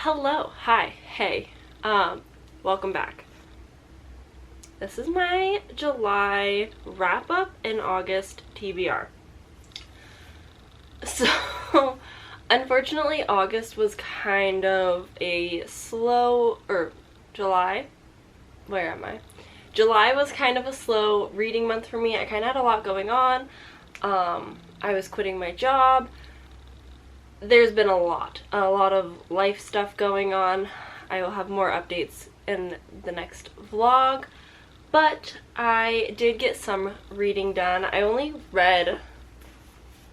Hello, hi, hey, welcome back. This is my July wrap-up and August TBR. So, unfortunately, August was kind of a slow, July? Where am I? July was kind of a slow reading month for me. I kind of had a lot going on. I was quitting my job. There's been a lot of life stuff going on. I will have more updates in the next vlog, but I did get some reading done. I only read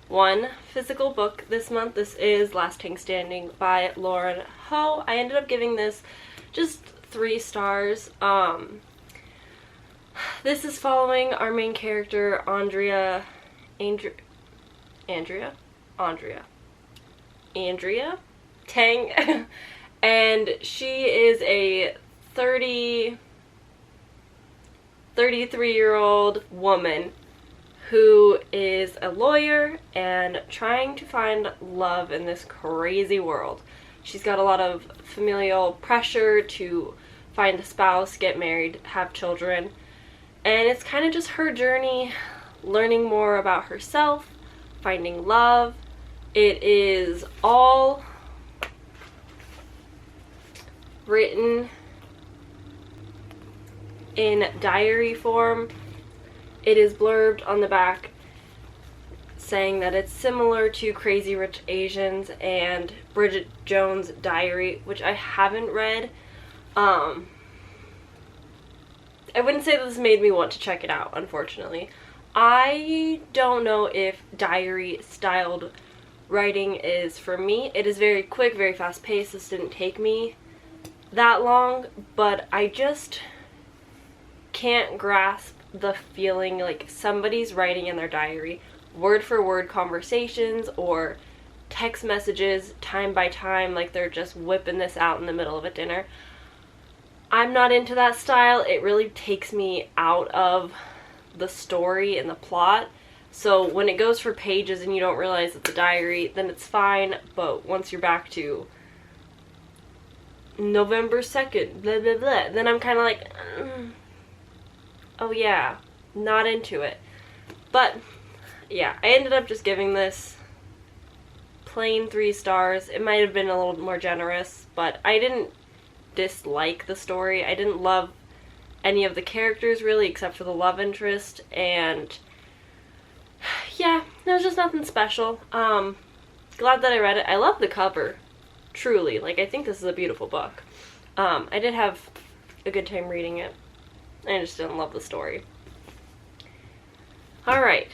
one physical book this month. This is Last King Standing by Lauren Ho. I ended up giving this just 3 stars. This is following our main character, Andrea, Tang, and she is a 33-year-old woman who is a lawyer and trying to find love in this crazy world. She's got a lot of familial pressure to find a spouse, get married, have children, and it's kind of just her journey, learning more about herself, finding love. It is all written in diary form. It is blurbed on the back saying that it's similar to Crazy Rich Asians and Bridget Jones' Diary, which I haven't read. I wouldn't say this made me want to check it out, unfortunately. I don't know if diary styled writing is for me. It is very quick, very fast paced. This didn't take me that long, but I just can't grasp the feeling like somebody's writing in their diary, word for word conversations or text messages time by time, like they're just whipping this out in the middle of a dinner. I'm not into that style. It really takes me out of the story and the plot. So when it goes for pages and you don't realize it's a diary, then it's fine. But once you're back to November 2nd, blah, blah, blah, then I'm kind of like, oh yeah, not into it. But yeah, I ended up just giving this plain 3 stars. It might have been a little more generous, but I didn't dislike the story. I didn't love any of the characters really, except for the love interest, and yeah, there was just nothing special. Glad that I read it. I love the cover, truly. Like, I think this is a beautiful book. I did have a good time reading it. I just didn't love the story. Alright,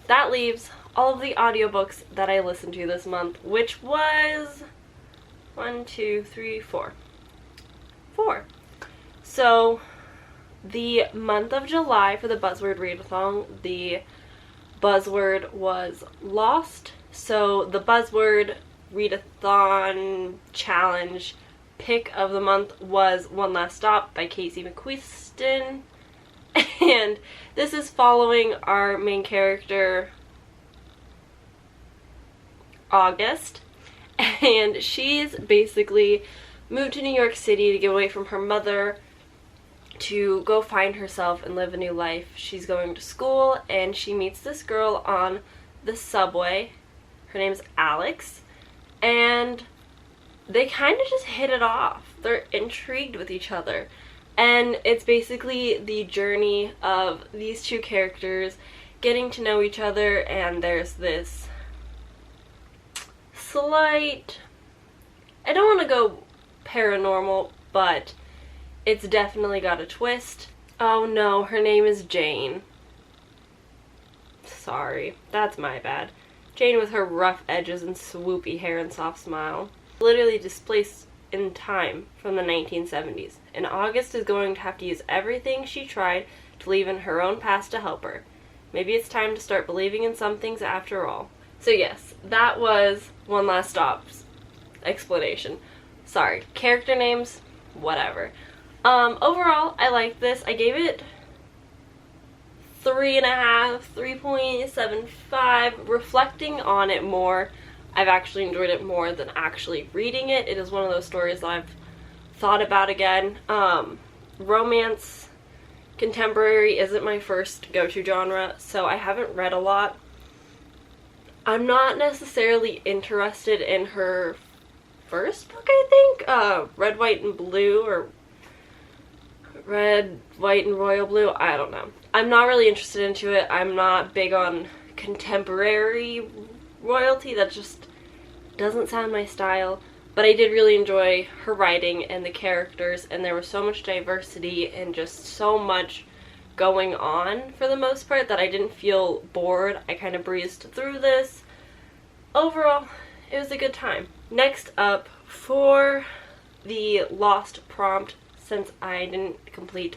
that leaves all of the audiobooks that I listened to this month, which was 4. So, the month of July for the Buzzword Readathon, the buzzword was lost. So the Buzzword Readathon challenge pick of the month was One Last Stop by Casey McQuiston. And this is following our main character, August. And she's basically moved to New York City to get away from her mother to go find herself and live a new life. She's going to school and she meets this girl on the subway. Her name's Alex, and they kind of just hit it off. They're intrigued with each other, and it's basically the journey of these 2 characters getting to know each other, and there's this slight, I don't want to go paranormal, but it's definitely got a twist. Oh no, her name is Jane. Sorry, that's my bad. Jane with her rough edges and swoopy hair and soft smile. Literally displaced in time from the 1970s. And August is going to have to use everything she tried to leave in her own past to help her. Maybe it's time to start believing in some things after all. So yes, that was One Last Stop's explanation. Sorry, character names, whatever. Overall, I liked this. I gave it 3.5, 3.75. Reflecting on it more, I've actually enjoyed it more than actually reading it. It is one of those stories that I've thought about again. Romance, contemporary isn't my first go-to genre, so I haven't read a lot. I'm not necessarily interested in her first book, I think. Red, White, and Blue, or Red, White, and Royal Blue. I don't know. I'm not really interested into it. I'm not big on contemporary royalty. That just doesn't sound my style. But I did really enjoy her writing and the characters, and there was so much diversity and just so much going on for the most part that I didn't feel bored. I kind of breezed through this. Overall, it was a good time. Next up, for the lost prompt, since I didn't complete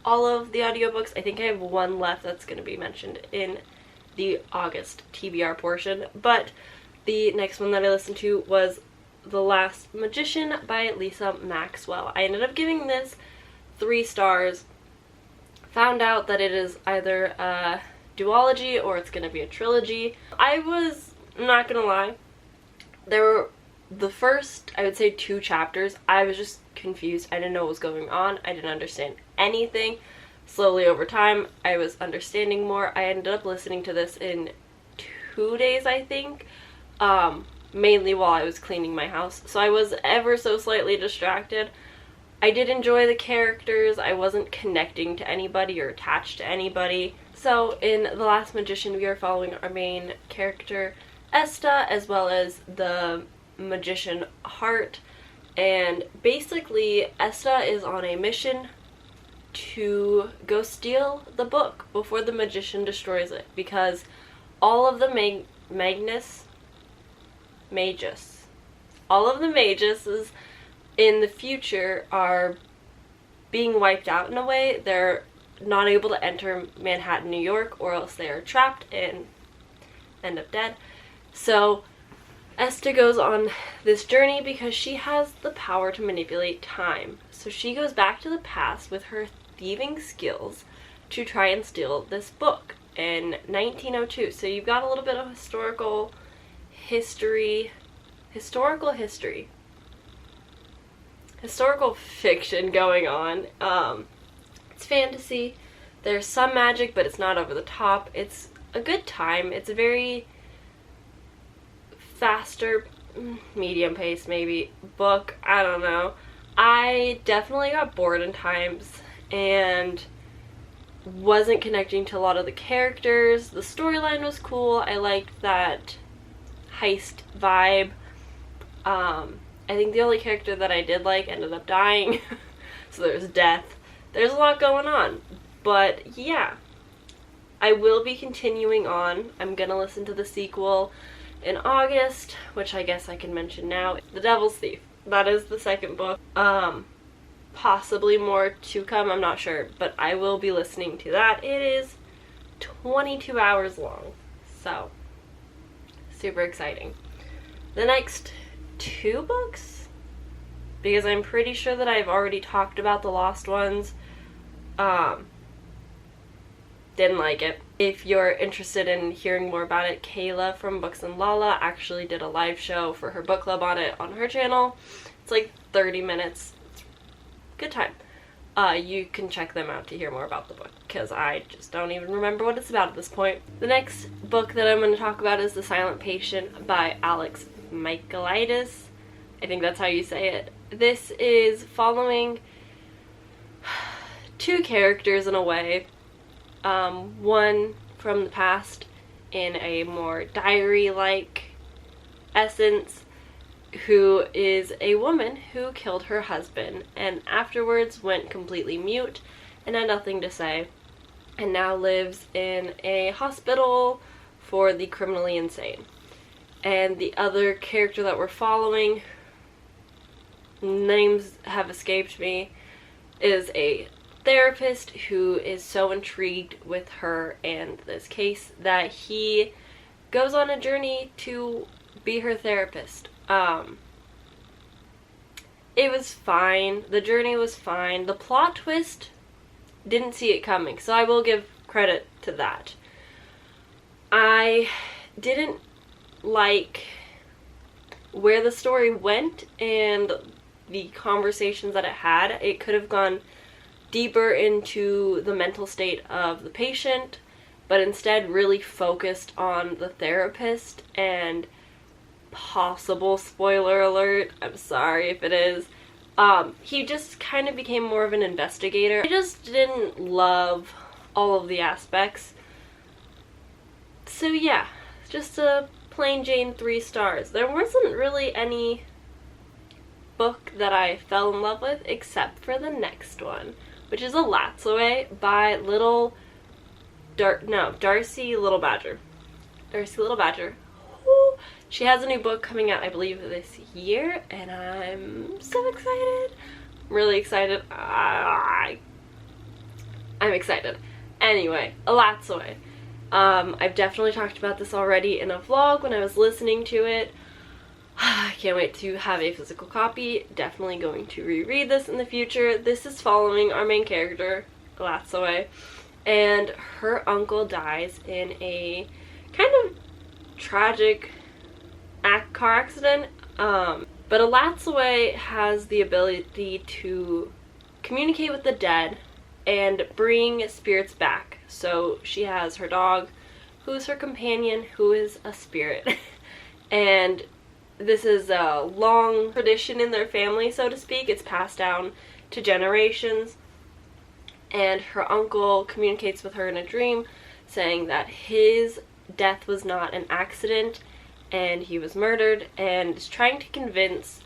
all of the audiobooks, I think I have one left that's going to be mentioned in the August TBR portion, but the next one that I listened to was The Last Magician by Lisa Maxwell. I ended up giving this 3 stars. Found out that it is either a duology or it's going to be a trilogy. I was not going to lie. There were the first, I would say, 2 chapters. I was just confused. I didn't know what was going on. I didn't understand anything. Slowly over time, I was understanding more. I ended up listening to this in 2 days, I think. Mainly while I was cleaning my house. So I was ever so slightly distracted. I did enjoy the characters. I wasn't connecting to anybody or attached to anybody. So in The Last Magician, we are following our main character, Esta, as well as the magician Hart. And basically, Esta is on a mission to go steal the book before the magician destroys it, because all of the all of the mages in the future are being wiped out in a way. They're not able to enter Manhattan, New York, or else they are trapped and end up dead. So Esta goes on this journey because she has the power to manipulate time. So she goes back to the past with her thieving skills to try and steal this book in 1902. So you've got a little bit of historical fiction going on. It's fantasy. There's some magic, but it's not over the top. It's a good time. It's a very faster, medium pace maybe, book. I don't know. I definitely got bored in times and wasn't connecting to a lot of the characters. The storyline was cool. I liked that heist vibe. I think the only character that I did like ended up dying. So there's death. There's a lot going on. But yeah, I will be continuing on. I'm gonna listen to the sequel in August, which I guess I can mention now. The Devil's Thief. That is the second book. Possibly more to come, I'm not sure, but I will be listening to that. It is 22 hours long, so super exciting. The next 2 books, because I'm pretty sure that I've already talked about the Lost Ones, didn't like it. If you're interested in hearing more about it, Kayla from Books and Lala actually did a live show for her book club on it on her channel. It's like 30 minutes. It's a good time. You can check them out to hear more about the book, because I just don't even remember what it's about at this point. The next book that I'm going to talk about is The Silent Patient by Alex Michaelides. I think that's how you say it. This is following 2 characters in a way. One from the past in a more diary-like essence, who is a woman who killed her husband and afterwards went completely mute and had nothing to say, and now lives in a hospital for the criminally insane. And the other character that we're following, names have escaped me, is a therapist who is so intrigued with her and this case that he goes on a journey to be her therapist. It was fine. The journey was fine. The plot twist, didn't see it coming, so I will give credit to that. I didn't like where the story went and the conversations that it had, it could have gone deeper into the mental state of the patient, but instead really focused on the therapist and possible spoiler alert, I'm sorry if it is, he just kind of became more of an investigator. I just didn't love all of the aspects. So yeah, just a plain Jane 3 stars. There wasn't really any book that I fell in love with except for the next one, which is A Lat's Away by Darcy Little Badger. Darcy Little Badger. Woo. She has a new book coming out, I believe, this year, and I'm so excited. I'm really excited. I'm excited. Anyway, A Lat's Away. I've definitely talked about this already in a vlog when I was listening to it. I can't wait to have a physical copy. Definitely going to reread this in the future. This is following our main character, A Lat's Away, and her uncle dies in a kind of tragic car accident. But A Lat's Away has the ability to communicate with the dead and bring spirits back. So she has her dog, who's her companion, who is a spirit. And this is a long tradition in their family, so to speak. It's passed down to generations. And her uncle communicates with her in a dream, saying that his death was not an accident and he was murdered, and is trying to convince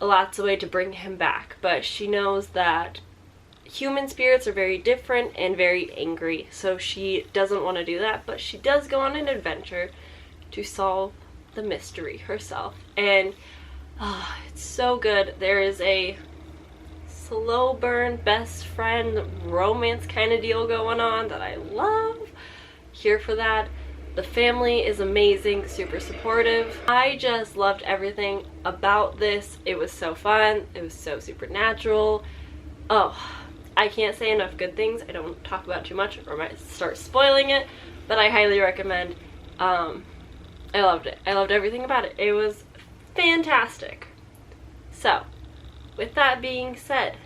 A Lat's Away to bring him back. But she knows that human spirits are very different and very angry, so she doesn't want to do that, but she does go on an adventure to solve the mystery herself. And it's so good. There is a slow burn best friend romance kind of deal going on that I love. Here for that. The family is amazing, super supportive. I just loved everything about this. It was so fun. It was so supernatural. Oh, I can't say enough good things. I don't talk about too much or I might start spoiling it, but I highly recommend. I loved it. I loved everything about it. It was fantastic. So, with that being said,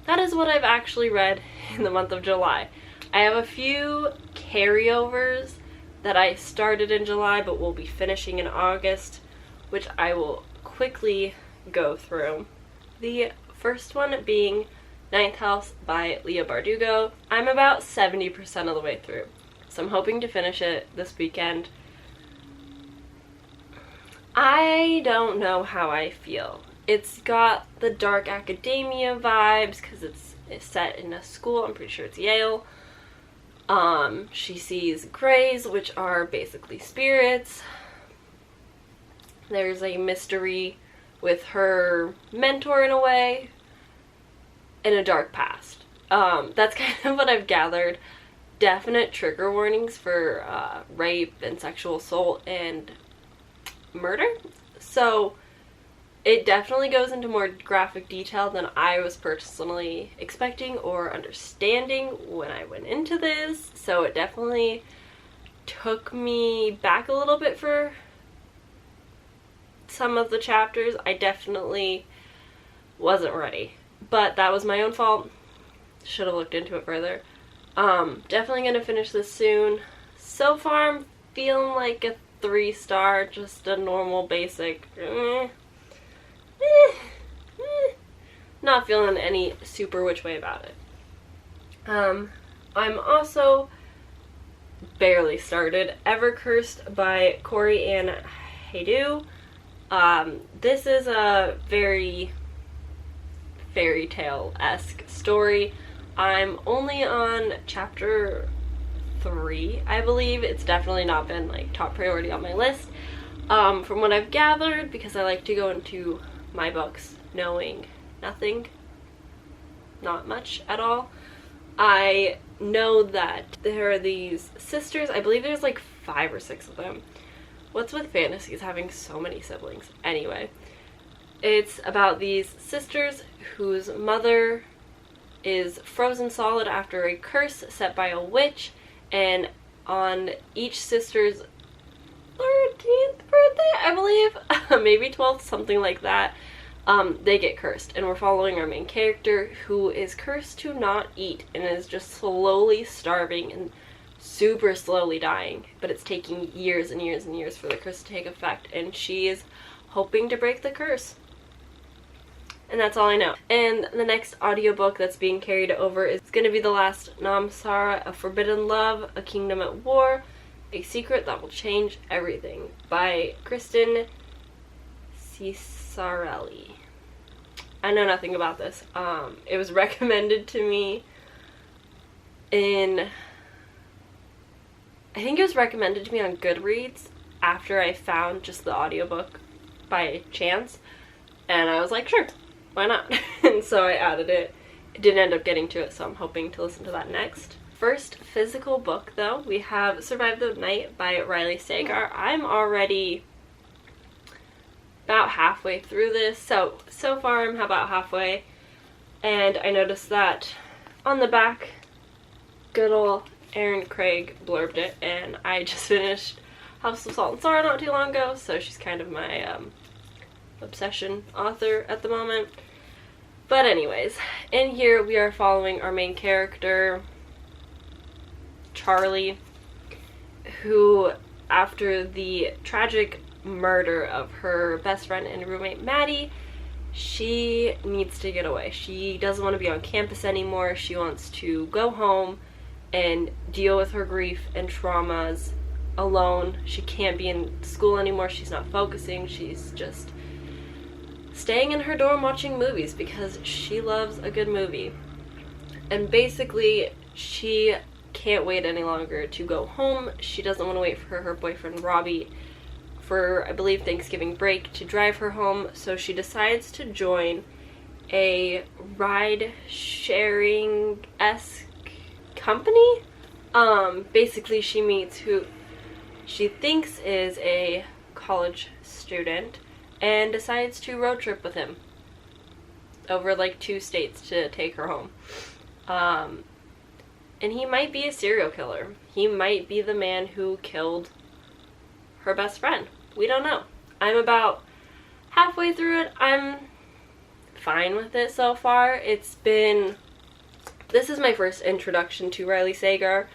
that is what I've actually read in the month of July. I have a few carryovers that I started in July but will be finishing in August, which I will quickly go through. The first one being Ninth House by Leah Bardugo. I'm about 70% of the way through, so I'm hoping to finish it this weekend. I don't know how I feel. It's got the dark academia vibes because it's set in a school. I'm pretty sure it's Yale. She sees greys, which are basically spirits. There's a mystery with her mentor in a way, and a dark past. That's kind of what I've gathered. Definite trigger warnings for rape and sexual assault and murder. So it definitely goes into more graphic detail than I was personally expecting or understanding when I went into this. So it definitely took me back a little bit for some of the chapters. I definitely wasn't ready, but that was my own fault. Should have looked into it further. Definitely gonna finish this soon. So far I'm feeling like a 3-star, just a normal basic not feeling any super which way about it. I'm also barely started Ever Cursed by Corey and Ahidi. This is a very fairy tale-esque story. I'm only on chapter 3, I believe. It's definitely not been like top priority on my list. From what I've gathered, because I like to go into my books knowing nothing, not much at all, I know that there are these sisters. I believe there's like 5 or 6 of them. What's with fantasies having so many siblings? Anyway, it's about these sisters whose mother is frozen solid after a curse set by a witch, and on each sister's 13th birthday, I believe, maybe 12th, something like that. They get cursed, and we're following our main character who is cursed to not eat and is just slowly starving and super slowly dying, but it's taking years and years and years for the curse to take effect, and she is hoping to break the curse. And that's all I know. And the next audiobook that's being carried over is going to be the last Namsara, A Forbidden Love, A Kingdom at War, A Secret That Will Change Everything by Kristen Cesarelli. I know nothing about this. It was recommended to me I think it was recommended to me on Goodreads after I found just the audiobook by chance. And I was like, sure, why not? And so I added it. I didn't end up getting to it, so I'm hoping to listen to that next. First physical book, though, we have Survive the Night by Leigh Sagar. I'm already about halfway through this, so far I'm about halfway. And I noticed that on the back, good ol' Erin Craig blurbed it, and I just finished House of Salt and Sorrow not too long ago, so she's kind of my obsession author at the moment. But anyways, in here we are following our main character, Charlie, who, after the tragic murder of her best friend and roommate Maddie, she needs to get away. She doesn't want to be on campus anymore. She wants to go home and deal with her grief and traumas alone. She can't be in school anymore. She's not focusing. She's just staying in her dorm watching movies because she loves a good movie. And basically, she can't wait any longer to go home. She doesn't want to wait for her boyfriend Robbie for, I believe, Thanksgiving break to drive her home, so she decides to join a ride-sharing-esque company. Basically, she meets who she thinks is a college student and decides to road trip with him over like 2 states to take her home. And he might be a serial killer. He might be the man who killed her best friend. We don't know. I'm about halfway through it. I'm fine with it so far. This is my first introduction to Leigh Sagar,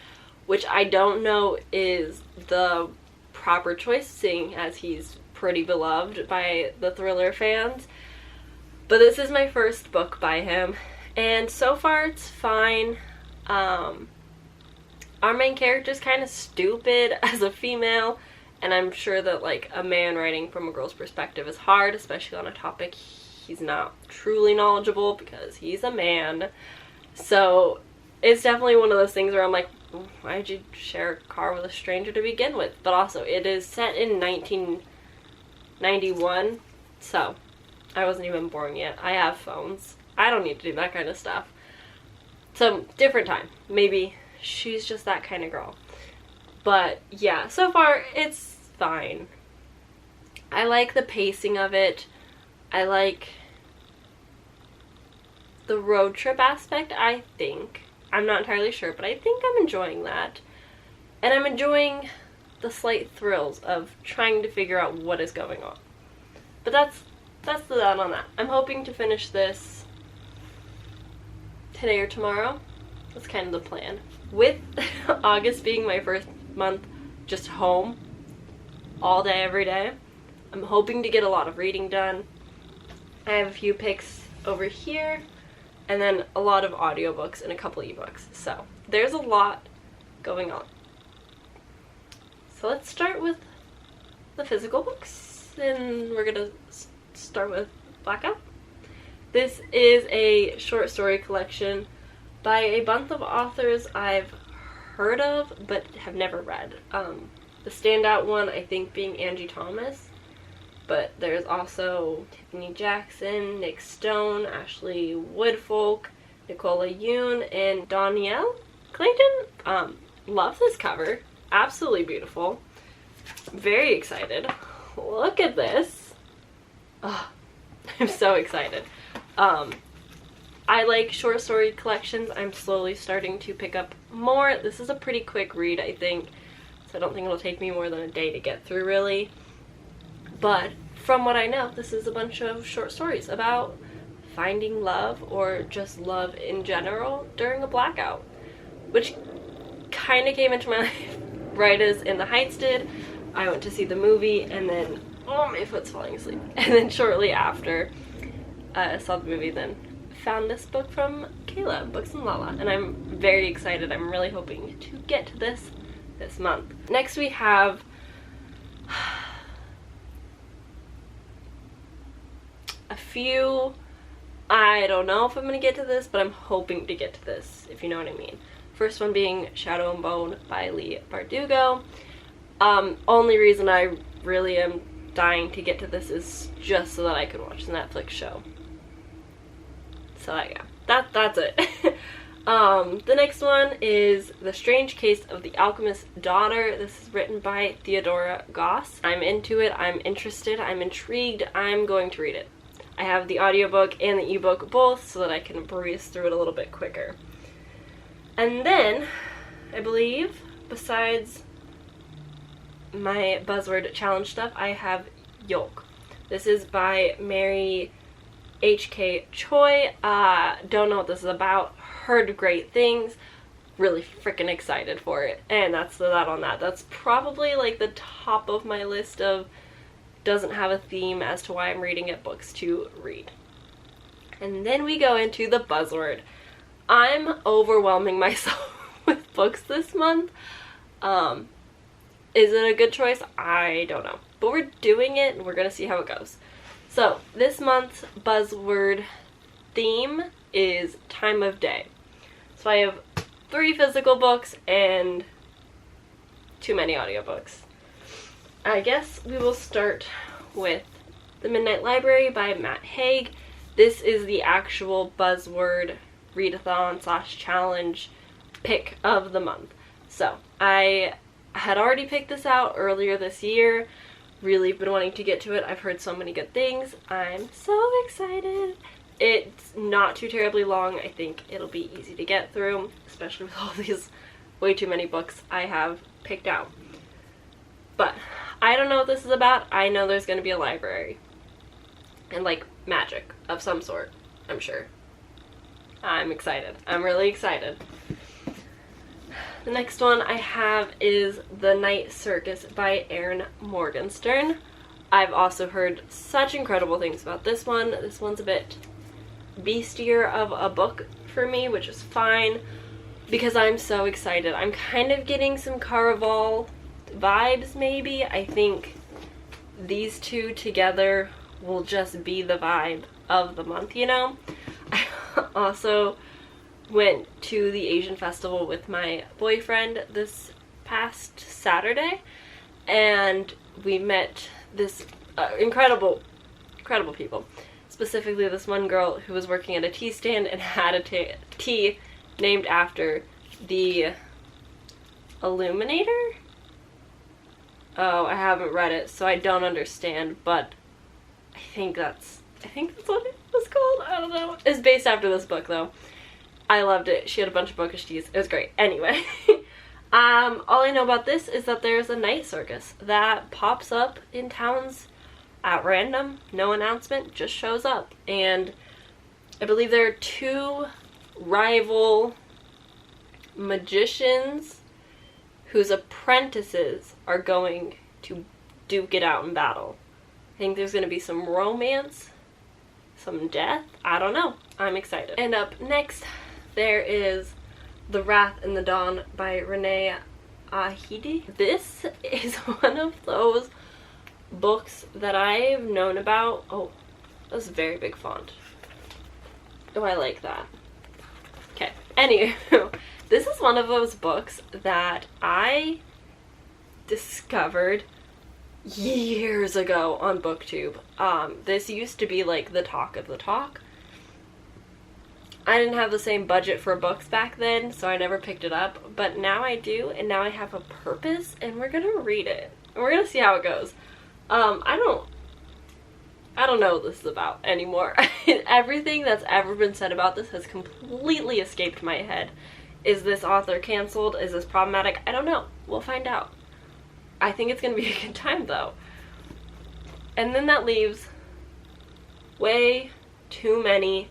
which I don't know is the proper choice, seeing as he's pretty beloved by the thriller fans. But this is my first book by him, and so far it's fine. Our main character's kind of stupid as a female, and I'm sure that like a man writing from a girl's perspective is hard, especially on a topic he's not truly knowledgeable because he's a man. So it's definitely one of those things where I'm like, why did you share a car with a stranger to begin with? But also, it is set in 1991, so I wasn't even born yet. I have phones. I don't need to do that kind of stuff. So, different time. Maybe she's just that kind of girl. But yeah, so far it's fine. I like the pacing of it. I like the road trip aspect, I think. I'm not entirely sure, but I think I'm enjoying that. And I'm enjoying the slight thrills of trying to figure out what is going on. But that's the that on that. I'm hoping to finish this today or tomorrow. That's kind of the plan. With August being my first month just home all day, every day, I'm hoping to get a lot of reading done. I have a few picks over here, and then a lot of audiobooks and a couple ebooks. So there's a lot going on. So let's start with the physical books, and we're gonna start with Blackout. This is a short story collection by a bunch of authors I've heard of but have never read. The standout one, I think, being Angie Thomas, but there's also Tiffany Jackson, Nick Stone, Ashley Woodfolk, Nicola Yoon, and Danielle Clayton. Love this cover. Absolutely beautiful. Very excited. Look at this. Oh, I'm so excited. I like short story collections. I'm slowly starting to pick up more. This is a pretty quick read, I think. It's so I don't think it'll take me more than a day to get through, really. But from what I know, this is a bunch of short stories about finding love, or just love in general, during a blackout, which kind of came into my life right as In the Heights did. I went to see the movie, and then, oh, my foot's falling asleep, and then shortly after I saw the movie, then found this book from Kayla, Books and Lala, and I'm very excited. I'm really hoping to get to this month. Next we have a few, I don't know if I'm gonna get to this, but I'm hoping to get to this, if you know what I mean. First one being Shadow and Bone by Leah Bardugo. Only reason I really am dying to get to this is just so that I can watch the Netflix show. So yeah, that's it. The next one is The Strange Case of the Alchemist's Daughter. This is written by Theodora Goss. I'm into it, I'm interested, I'm intrigued, I'm going to read it. I have the audiobook and the ebook both so that I can breeze through it a little bit quicker. And then, I believe, besides my buzzword challenge stuff, I have Yolk. This is by Mary H.K. Choi. Don't know what this is about. Heard great things. Really freaking excited for it. And that's that on that. That's probably like the top of my list of doesn't have a theme as to why I'm reading it books to read. And then we go into the buzzword. I'm overwhelming myself with books this month. Is it a good choice? I don't know. But we're doing it and we're gonna see how it goes. So, this month's buzzword theme is time of day. So I have 3 physical books and too many audiobooks. I guess we will start with The Midnight Library by Matt Haig. This is the actual buzzword readathon / challenge pick of the month. So, I had already picked this out earlier this year. Really been wanting to get to it. I've heard so many good things. I'm so excited. It's not too terribly long. I think it'll be easy to get through, especially with all these way too many books I have picked out. But I don't know what this is about. I know there's going to be a library. And like magic of some sort, I'm sure. I'm excited. I'm really excited. The next one I have is The Night Circus by Erin Morgenstern. I've also heard such incredible things about this one. This one's a bit beastier of a book for me, which is fine because I'm so excited. I'm kind of getting some Caraval vibes, maybe. I think these two together will just be the vibe of the month, you know? I also went to the Asian festival with my boyfriend this past Saturday, and we met this incredible people. Specifically this one girl who was working at a tea stand and had a tea named after the Illuminator? Oh, I haven't read it, so I don't understand, but I think that's what it was called. I don't know. It's based after this book, though. I loved it. She had a bunch of bookish teas. It was great. Anyway, all I know about this is that there's a night circus that pops up in towns at random. No announcement, just shows up. And I believe there are 2 rival magicians whose apprentices are going to duke it out in battle. I think there's going to be some romance, some death. I don't know. I'm excited. And up next, there is The Wrath in the Dawn by Renee Ahidi. This is one of those books that I've known about. Oh, that's a very big font. Oh, I like that. Okay. Anywho, this is one of those books that I discovered years ago on BookTube. This used to be like the talk of the talk. I didn't have the same budget for books back then, so I never picked it up, but now I do, and now I have a purpose, and we're gonna read it. And we're gonna see how it goes. I don't know what this is about anymore. Everything that's ever been said about this has completely escaped my head. Is this author canceled? Is this problematic? I don't know. We'll find out. I think it's gonna be a good time though. And then that leaves way too many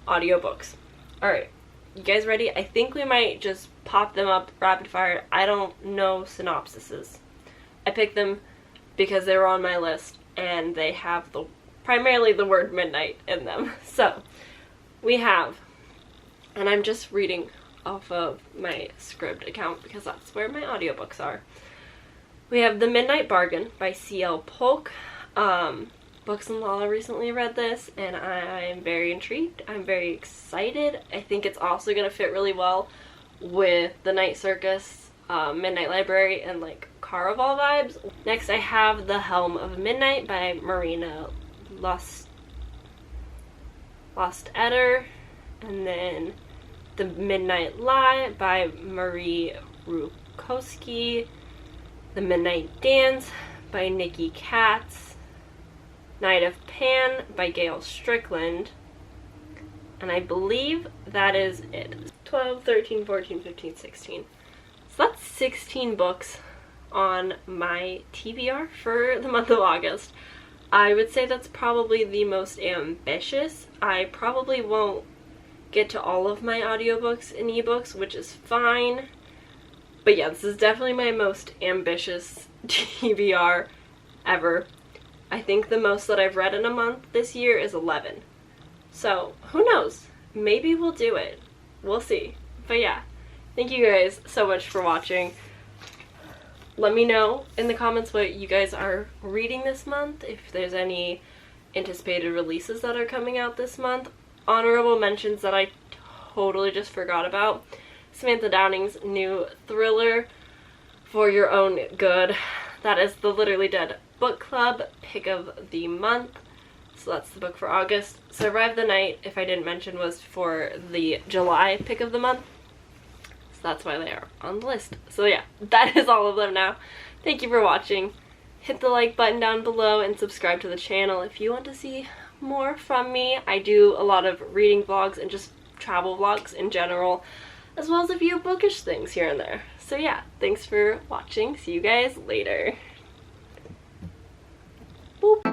audiobooks. Alright, you guys ready? I think we might just pop them up rapid fire. I don't know synopsises. I picked them because they were on my list and they have primarily the word midnight in them. So, we have, and I'm just reading off of my Scribd account because that's where my audiobooks are. We have The Midnight Bargain by Ciel, Polk. Books and Lala recently read this and I'm very intrigued. I'm very excited. I think it's also going to fit really well with the Night Circus, Midnight Library, and like Caraval vibes. Next I have The Helm of Midnight by Marina Losteder, and then The Midnight Lie by Marie Rukowski, The Midnight Dance by Nikki Katz, Night of Pan by Gail Strickland, and I believe that is it. 12, 13, 14, 15, 16. So that's 16 books on my TBR for the month of August. I would say that's probably the most ambitious. I probably won't get to all of my audiobooks and ebooks, which is fine. But yeah, this is definitely my most ambitious TBR ever. I think the most that I've read in a month this year is 11. So, who knows? Maybe we'll do it. We'll see. But yeah, thank you guys so much for watching. Let me know in the comments what you guys are reading this month, if there's any anticipated releases that are coming out this month. Honorable mentions that I totally just forgot about. Samantha Downing's new thriller, For Your Own Good. That is the Literally Dead Book Club pick of the month. So that's the book for August. Survive the Night, if I didn't mention, was for the July pick of the month. So that's why they are on the list. So yeah, that is all of them now. Thank you for watching. Hit the like button down below and subscribe to the channel if you want to see more from me. I do a lot of reading vlogs and just travel vlogs in general, as well as a few bookish things here and there. So yeah, thanks for watching. See you guys later. Boop.